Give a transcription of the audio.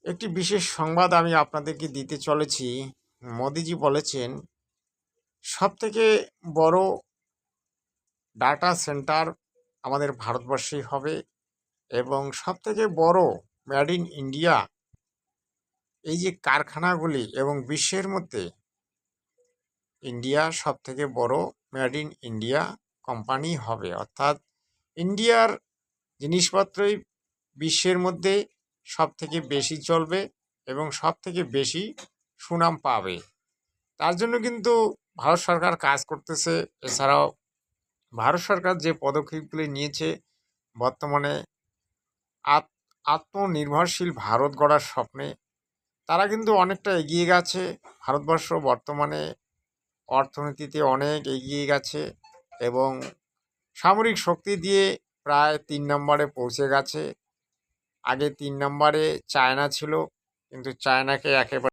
একটি বিশেষ সংবাদ আমি আপনাদেরকে দিতে চলেছি। মোদিজি বলেছেন সবথেকে বড় ডাটা সেন্টার আমাদের ভারতবর্ষেই হবে এবং সবথেকে বড় মেড ইন ইন্ডিয়া এই যে কারখানাগুলি এবং বিশ্বের মধ্যে ইন্ডিয়া সবথেকে বড় মেড ইন ইন্ডিয়া কোম্পানি হবে, অর্থাৎ ইন্ডিয়ার জিনিসপত্রই বিশ্বের মধ্যে সবথেকে বেশি চলবে এবং সবথেকে বেশি সুনাম পাবে। তার জন্য কিন্তু ভারত সরকার কাজ করতেছে। এছাড়াও ভারত সরকার যে পদক্ষেপগুলি নিয়েছে বর্তমানে আত্মনির্ভরশীল ভারত গড়ার স্বপ্নে, তারা কিন্তু অনেকটা এগিয়ে গেছে। ভারতবর্ষ বর্তমানে অর্থনীতিতে অনেক এগিয়ে গেছে এবং সামরিক শক্তি দিয়ে প্রায় 3 নম্বরে পৌঁছে গেছে। আগে 3 নম্বরে চায়না ছিল, কিন্তু চায়নাকে একেবারে